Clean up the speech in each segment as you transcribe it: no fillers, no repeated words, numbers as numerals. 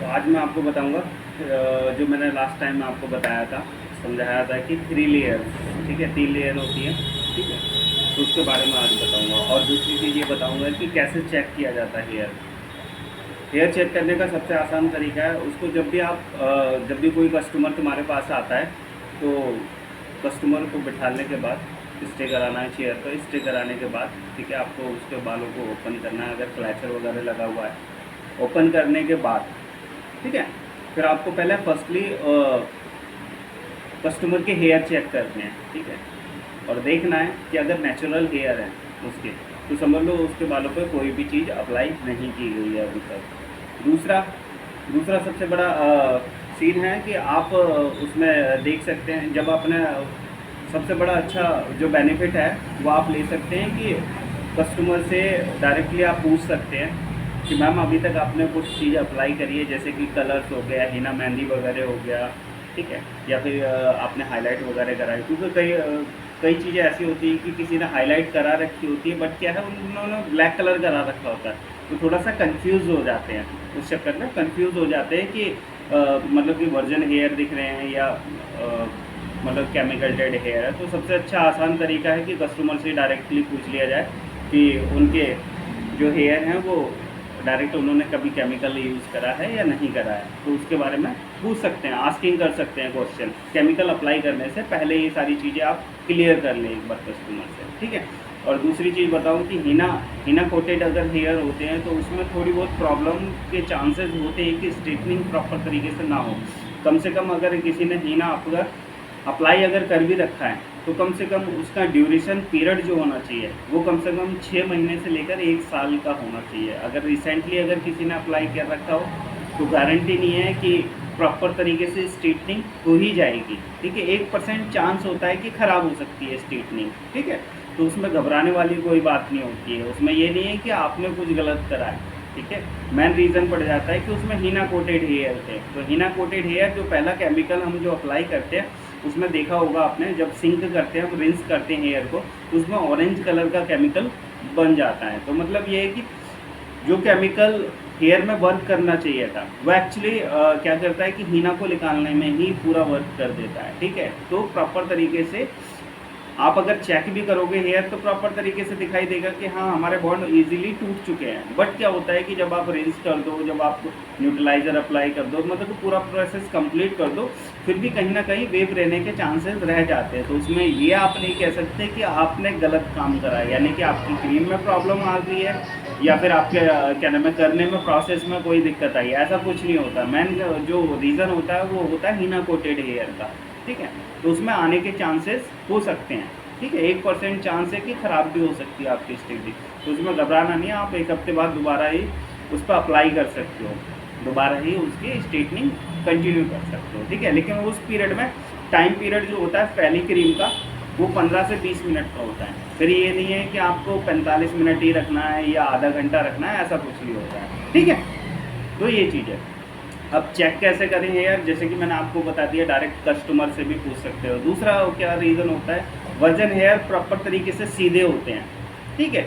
तो आज मैं आपको बताऊंगा जो मैंने लास्ट टाइम आपको बताया था, समझाया था कि 3 लेयर, ठीक है, 3 लेयर होती है, ठीक है। तो उसके बारे में आज बताऊंगा। और दूसरी चीज़ ये बताऊंगा कि कैसे चेक किया जाता है हेयर। हेयर चेक करने का सबसे आसान तरीका है, उसको जब भी कोई कस्टमर तुम्हारे पास आता है तो कस्टमर को बिठाने के बाद स्टे कराना है चेयर पर। स्टे कराने के बाद ठीक है, आपको उसके बालों को ओपन करना है, अगर क्लैचर वगैरह लगा हुआ है। ओपन करने के बाद ठीक है, फिर आपको पहले फर्स्टली कस्टमर के हेयर चेक करते हैं, ठीक है। और देखना है कि अगर नेचुरल हेयर है उसके, तो समझ लो उसके बालों पर कोई भी चीज़ अप्लाई नहीं की गई है अभी तक। दूसरा दूसरा सबसे बड़ा सीन है कि आप उसमें देख सकते हैं, जब आपने सबसे बड़ा अच्छा जो बेनिफिट है वो आप ले सकते हैं कि कस्टमर से डायरेक्टली आप पूछ सकते हैं कि मैम अभी तक आपने कुछ चीज़ अप्लाई करी है, जैसे कि कलर्स हो गया, हिना मेहंदी वगैरह हो गया, ठीक है, या फिर आपने हाईलाइट वगैरह कराई। क्योंकि कई चीज़ें ऐसी होती है कि किसी ने हाईलाइट करा रखी होती है, बट क्या है उन्होंने ब्लैक कलर करा रखा होता है, तो थोड़ा सा कंफ्यूज हो जाते हैं, उस चक्कर में कंफ्यूज हो जाते हैं कि मतलब कि वर्जन हेयर दिख रहे हैं या मतलब केमिकल डेड हेयर है। तो सबसे अच्छा आसान तरीका है कि कस्टमर से डायरेक्टली पूछ लिया जाए कि उनके जो हेयर हैं वो डायरेक्ट उन्होंने कभी केमिकल यूज़ करा है या नहीं करा है, तो उसके बारे में पूछ सकते हैं, आस्किंग कर सकते हैं क्वेश्चन। केमिकल अप्लाई करने से पहले ये सारी चीज़ें आप क्लियर कर लें एक बार कस्टमर से, ठीक है। और दूसरी चीज़ बताऊं कि हिना कोटेड अगर हेयर होते हैं तो उसमें थोड़ी बहुत प्रॉब्लम के चांसेस होते हैं कि स्ट्रेटनिंग प्रॉपर तरीके से ना हो। कम से कम अगर किसी ने हिना अप्लाई अगर कर भी रखा है तो कम से कम उसका ड्यूरेशन पीरियड जो होना चाहिए वो कम से कम 6 महीने से लेकर 1 साल का होना चाहिए। अगर रिसेंटली अगर किसी ने अप्लाई कर रखा हो तो गारंटी नहीं है कि प्रॉपर तरीके से स्ट्रेटनिंग हो ही जाएगी, ठीक है। 1% चांस होता है कि ख़राब हो सकती है स्ट्रेटनिंग, ठीक है। तो उसमें घबराने वाली कोई बात नहीं होती है, उसमें ये नहीं है कि आपने कुछ गलत करा है, ठीक है। मेन रीज़न पड़ जाता है कि उसमें हिना कोटेड हेयर थे। तो हिना कोटेड हेयर जो पहला केमिकल हम जो अप्लाई करते हैं उसमें देखा होगा आपने, जब सिंक करते हैं हम रिंस करते हैं हेयर को तो उसमें ऑरेंज कलर का केमिकल बन जाता है। तो मतलब ये है कि जो केमिकल हेयर में वर्क करना चाहिए था वो एक्चुअली क्या करता है कि हिना को निकालने में ही पूरा वर्क कर देता है, ठीक है। तो प्रॉपर तरीके से आप अगर चेक भी करोगे हेयर तो प्रॉपर तरीके से दिखाई देगा कि हाँ हमारे बॉन्ड इजीली टूट चुके हैं। बट क्या होता है कि जब आप रिंस कर दो, जब आप न्यूट्रलाइजर अप्लाई कर दो, मतलब पूरा प्रोसेस कंप्लीट कर दो, फिर भी कहीं ना कहीं वेव रहने के चांसेस रह जाते हैं। तो उसमें ये आप नहीं कह सकते कि आपने गलत काम करा है, यानी कि आपकी क्रीम में प्रॉब्लम आ गई है या फिर आपके क्या नाम है करने में प्रोसेस में कोई दिक्कत आई है, ऐसा कुछ नहीं होता। मेन जो रीज़न होता है वो होता है हिना कोटेड हेयर का, ठीक है। तो उसमें आने के चांसेस हो सकते हैं, ठीक है। 1% चांस है कि ख़राब भी हो सकती है आपकी स्ट्रेटनिंग, तो उसमें घबराना नहीं है। आप 1 हफ्ते बाद दोबारा ही उस पर अप्लाई कर सकते हो, दोबारा ही उसकी स्ट्रेटनिंग कंटिन्यू कर सकते हो, ठीक है। लेकिन उस पीरियड में टाइम पीरियड जो होता है पहली क्रीम का वो 15 से 20 मिनट का होता है। फिर ये नहीं है कि आपको 45 मिनट ही रखना है या आधा घंटा रखना है, ऐसा कुछ नहीं होता है, ठीक है। तो ये चीज़ है। अब चेक कैसे करेंगे यार, जैसे कि मैंने आपको बता दिया, डायरेक्ट कस्टमर से भी पूछ सकते हो। दूसरा क्या रीज़न होता है, वर्जन हेयर प्रॉपर तरीके से सीधे होते हैं, ठीक है।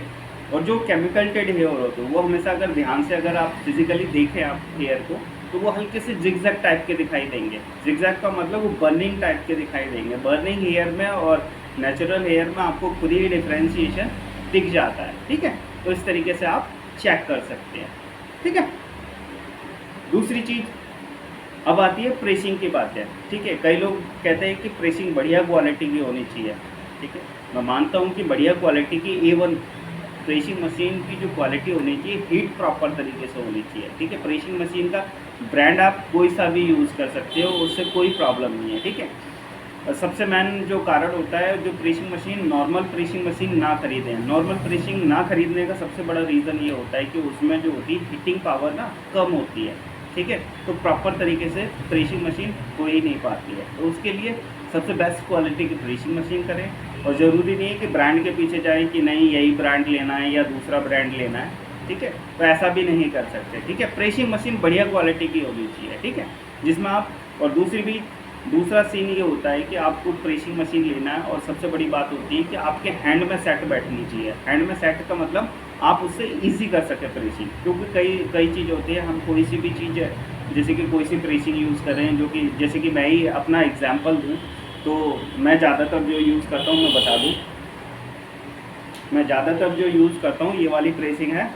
और जो केमिकल टेड हेयर होते हैं वो हमेशा अगर ध्यान से अगर आप फिजिकली देखें आप हेयर को तो वो हल्के से जिगजैग टाइप के दिखाई देंगे। जिगजैग का मतलब वो बर्निंग टाइप के दिखाई देंगे। बर्निंग हेयर में और नेचुरल हेयर में आपको खुद ही डिफ्रेंशिएशन दिख जाता है, ठीक है। तो इस तरीके से आप चेक कर सकते हैं, ठीक है। दूसरी चीज़ अब आती है प्रेसिंग की बात है, ठीक है। कई लोग कहते हैं कि प्रेसिंग बढ़िया क्वालिटी की होनी चाहिए, ठीक है। मैं मानता हूँ कि बढ़िया क्वालिटी की A1 प्रेसिंग मशीन की जो क्वालिटी होनी चाहिए, हीट प्रॉपर तरीके से होनी चाहिए, ठीक है। प्रेसिंग मशीन का ब्रांड आप कोई सा भी यूज़ कर सकते हो, उससे कोई प्रॉब्लम नहीं है, ठीक है। और सबसे मेन जो कारण होता है, जो pressing machine normal pressing machine ना खरीदें। नॉर्मल प्रेसिंग ना खरीदने का सबसे बड़ा रीज़न ये होता है कि उसमें जो होती है हीटिंग पावर ना कम होती है, ठीक है। तो प्रॉपर तरीके से प्रेसिंग मशीन हो ही नहीं पाती है। तो उसके लिए सबसे बेस्ट क्वालिटी की प्रेसिंग मशीन करें। और ज़रूरी नहीं है कि ब्रांड के पीछे जाएं कि नहीं यही ब्रांड लेना है या दूसरा ब्रांड लेना है, ठीक है। तो ऐसा भी नहीं कर सकते, ठीक है। प्रेसिंग मशीन बढ़िया क्वालिटी की होनी चाहिए, ठीक है, जिसमें आप और दूसरा सीन ये होता है कि आपको प्रेसिंग मशीन लेना है और सबसे बड़ी बात होती है कि आपके हैंड में सेट बैठनी चाहिए। हैंड में सेट का मतलब आप उससे इजी कर सके प्रेसिंग, क्योंकि कई चीज़ होती है हम कोई सी भी चीज़ जैसे कि कोई सी प्रेसिंग यूज़ कर रहे हैं, जो कि जैसे कि मैं ही अपना एग्जांपल दूँ तो मैं ज़्यादातर जो यूज़ करता हूँ मैं बता दूँ, मैं ज़्यादातर जो यूज़ करता हूँ ये वाली प्रेसिंग है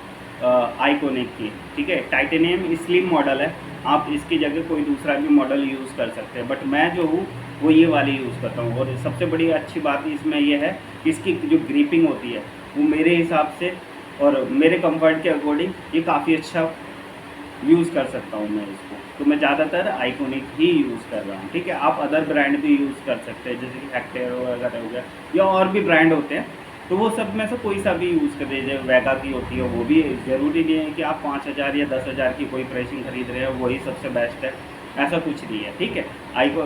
आइकॉनिक की, ठीक है। टाइटेनियम स्लिम मॉडल है, आप इसकी जगह कोई दूसरा भी मॉडल यूज़ कर सकते हैं, बट मैं जो हूँ वो ये वाली यूज़ करता हूँ। और सबसे बड़ी अच्छी बात इसमें यह है कि इसकी जो ग्रिपिंग होती है वो मेरे हिसाब से और मेरे कंफर्ट के अकॉर्डिंग ये काफ़ी अच्छा यूज़ कर सकता हूँ मैं इसको। तो मैं ज़्यादातर आइकॉनिक ही यूज़ कर रहा हूँ, ठीक है। आप अदर ब्रांड भी यूज़ कर सकते हैं, जैसे कि हेक्टेयर वगैरह हो गया या और भी ब्रांड होते हैं, तो वो सब में से कोई सा भी यूज़ कर दीजिए। वेगा की होती है, वो भी ज़रूरी नहीं है कि आप 5,000 या 10,000 की कोई प्रेसिंग खरीद रहे हो वही सबसे बेस्ट है, ऐसा कुछ नहीं है, ठीक है।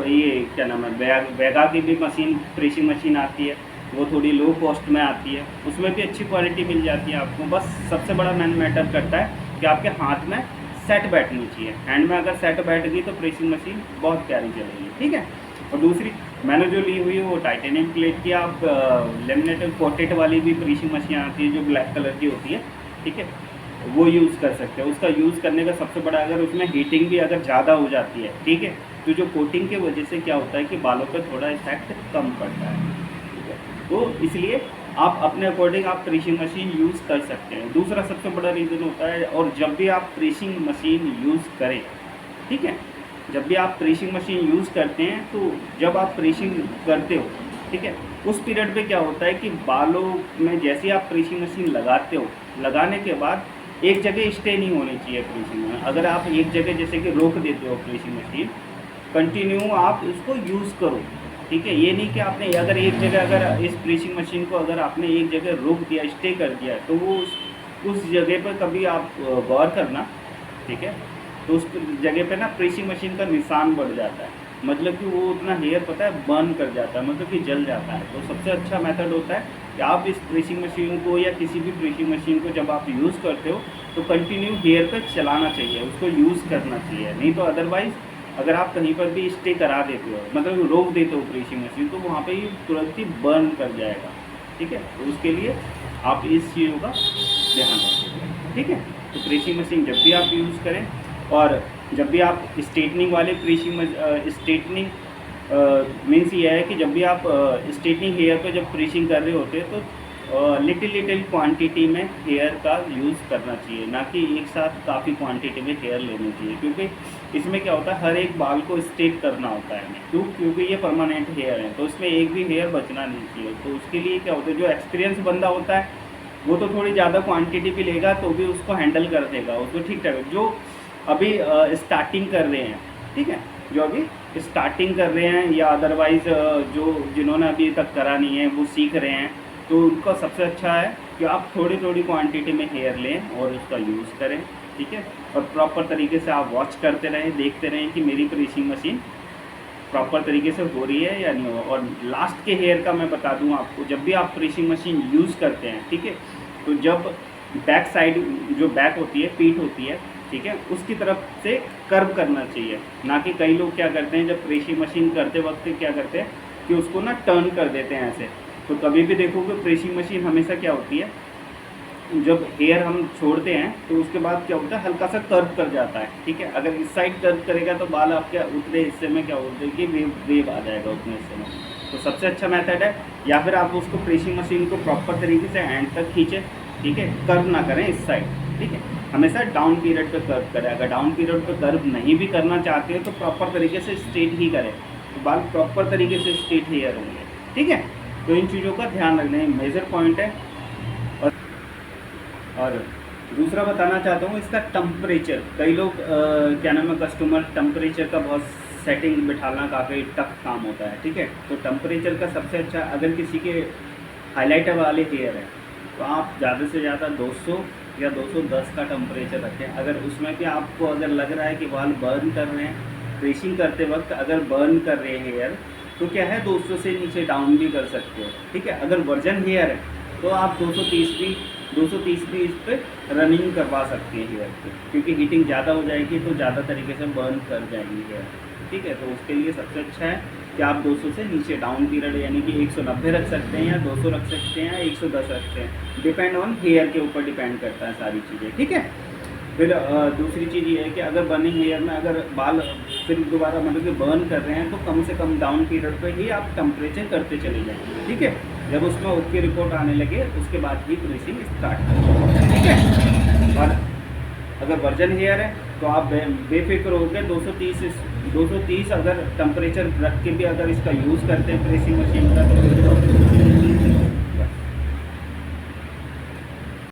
ये क्या नाम है, वेगा की भी मशीन, प्रेसिंग मशीन आती है, वो थोड़ी लो कॉस्ट में आती है, उसमें भी अच्छी क्वालिटी मिल जाती है आपको। बस सबसे बड़ा मैटर करता है कि आपके हाथ में सेट बैठनी चाहिए। हैंड में अगर सेट बैठ गई तो प्रेसिंग मशीन बहुत प्यारी चलेगी, ठीक है। और दूसरी मैंने जो ली हुई है वो टाइटेनियम प्लेट की, आप लेमिनेटेड कोटेड वाली भी प्रेसिंग मशीन आती है जो ब्लैक कलर की होती है, ठीक है, वो यूज़ कर सकते हैं। उसका यूज़ करने का सबसे बड़ा, अगर उसमें हीटिंग भी अगर ज़्यादा हो जाती है, ठीक है, तो जो कोटिंग की वजह से क्या होता है कि बालों पर थोड़ा इफेक्ट कम पड़ता है, ठीक है। तो इसलिए आप अपने अकॉर्डिंग आप प्रेसिंग मशीन यूज़ कर सकते हैं। दूसरा सबसे बड़ा रीज़न होता है, और जब भी आप प्रेसिंग मशीन यूज़ करें, ठीक है, जब भी आप प्रेसिंग मशीन यूज़ करते हैं तो जब आप प्रेसिंग करते हो, ठीक है, उस पीरियड पे क्या होता है कि बालों में जैसे ही आप प्रेसिंग मशीन लगाते हो, लगाने के बाद एक जगह स्टे नहीं होनी चाहिए प्रेसिंग में। अगर आप एक जगह जैसे कि रोक देते हो प्रेसिंग मशीन, कंटिन्यू आप इसको यूज़ करो, ठीक है। ये नहीं कि आपने अगर एक जगह, अगर इस प्रेसिंग मशीन को अगर आपने एक जगह रोक दिया, स्टे कर दिया, तो वो उस जगह पर कभी आप गौर करना, ठीक है, तो उस जगह पे ना प्रेसिंग मशीन का निशान बढ़ जाता है, मतलब कि वो उतना हेयर पता है बर्न कर जाता है, मतलब कि जल जाता है। तो सबसे अच्छा मेथड होता है कि आप इस प्रेसिंग मशीन को या किसी भी प्रेसिंग मशीन को जब आप यूज़ करते हो तो कंटिन्यू हेयर पे चलाना चाहिए, उसको यूज़ करना चाहिए। नहीं तो अदरवाइज़ अगर आप कहीं पर भी स्टे करा देते हो, मतलब रोक देते हो प्रेसिंग मशीन, तो वहाँ पे ही तुरंत ही बर्न कर जाएगा, ठीक है। तो उसके लिए आप इस चीज़ों का ध्यान रखिए, ठीक है। तो प्रेसिंग मशीन जब भी आप यूज़ करें, और जब भी आप स्ट्रेटनिंग वाले स्ट्रेटनिंग मीन्स ये है कि जब भी आप स्ट्रेटनिंग हेयर पे जब प्रेसिंग कर रहे होते हैं तो लिटिल क्वांटिटी में हेयर का यूज़ करना चाहिए, ना कि एक साथ काफ़ी क्वांटिटी में हेयर लेनी चाहिए, क्योंकि इसमें क्या होता है हर एक बाल को स्ट्रेट करना होता है हमें, क्योंकि ये परमानेंट हेयर है, तो इसमें एक भी हेयर बचना नहीं चाहिए। तो उसके लिए क्या होता है, जो एक्सपीरियंस बंदा होता है वो तो थोड़ी ज़्यादा क्वांटिटी भी लेगा तो भी उसको हैंडल कर देगा, उसको ठीक ठाक। जो अभी स्टार्टिंग कर रहे हैं, ठीक है, जो अभी स्टार्टिंग कर रहे हैं या अदरवाइज़ जो जिन्होंने अभी तक करा नहीं है वो सीख रहे हैं, तो उनका सबसे अच्छा है कि आप थोड़ी थोड़ी क्वांटिटी में हेयर लें और उसका यूज़ करें, ठीक है। और प्रॉपर तरीके से आप वॉच करते रहें, देखते रहें कि मेरी प्रेसिंग मशीन प्रॉपर तरीके से हो रही है या नहीं हो। और लास्ट के हेयर का मैं बता दूं आपको, जब भी आप प्रेसिंग मशीन यूज़ करते हैं, ठीक है, तो जब बैक साइड जो बैक होती है, पीठ होती है, ठीक है, उसकी तरफ से कर्व करना चाहिए, ना कि कई लोग क्या करते हैं जब प्रेसिंग मशीन करते वक्त क्या करते हैं कि उसको ना टर्न कर देते हैं ऐसे। तो कभी भी देखोगे प्रेसिंग मशीन हमेशा क्या होती है, जब हेयर हम छोड़ते हैं तो उसके बाद क्या होता है हल्का सा कर्व कर जाता है, ठीक है। अगर इस साइड कर्व करेगा तो बाल आपके उतने हिस्से में क्या होता है कि वेव आ जाएगा उतने हिस्से में। तो सबसे अच्छा मेथड है, या फिर आप उसको प्रेसिंग मशीन को प्रॉपर तरीके से एंड तक खींचें, ठीक है, कर्व ना करें इस साइड, ठीक है, हमेशा डाउन पीरियड पे कर्व करें। अगर डाउन पीरियड पे कर्व नहीं भी करना चाहते हो तो प्रॉपर तरीके से स्ट्रेट ही करें, तो बाल प्रॉपर तरीके से स्ट्रेट हेयर होंगे, ठीक है। तो इन चीज़ों का ध्यान रखना मेजर पॉइंट है। और दूसरा बताना चाहता हूँ इसका टेम्परेचर। कई लोग क्या नाम है, कस्टमर टेम्परेचर का बहुत सेटिंग बिठाना काफ़ी टफ काम होता है, ठीक है। तो टेम्परेचर का सबसे अच्छा, अगर किसी के हाइलाइटर वाले हेयर है तो आप ज़्यादा से ज़्यादा 200 या 210 का टेम्परेचर रखें। अगर उसमें भी आपको अगर लग रहा है कि बाल बर्न कर रहे हैं, प्रेसिंग करते वक्त अगर बर्न कर रहे हैं हेयर, तो क्या है 200 से नीचे डाउन भी कर सकते हो, ठीक है। अगर वर्जन हेयर है तो आप 230 भी इस पर रनिंग करवा सकते हैं हेयर पे, क्योंकि हीटिंग ज़्यादा हो जाएगी तो ज़्यादा तरीके से बर्न कर जाएंगी हेयर, ठीक है। तो उसके लिए सबसे अच्छा है कि आप 200 से नीचे डाउन पीरियड यानी कि 190 रख सकते हैं या 200 रख सकते हैं या 110 रखते हैं, डिपेंड ऑन हेयर के ऊपर डिपेंड करता है सारी चीज़ें, ठीक है। फिर दूसरी चीज़ ये है कि अगर बर्निंग हेयर में अगर बाल फिर दोबारा मतलब कि बर्न कर रहे हैं तो कम से कम डाउन पीरियड पे ही आप टेम्परेचर करते चले जाएं, ठीक है। जब उसमें ओके रिपोर्ट आने लगे उसके बाद ही प्रेसिंग स्टार्ट करें, ठीक है। और अगर वर्जन हेयर है तो आप बेफिक्र होकर 230 अगर टेम्परेचर रख के भी अगर इसका यूज़ करते हैं प्रेसिंग मशीन का तो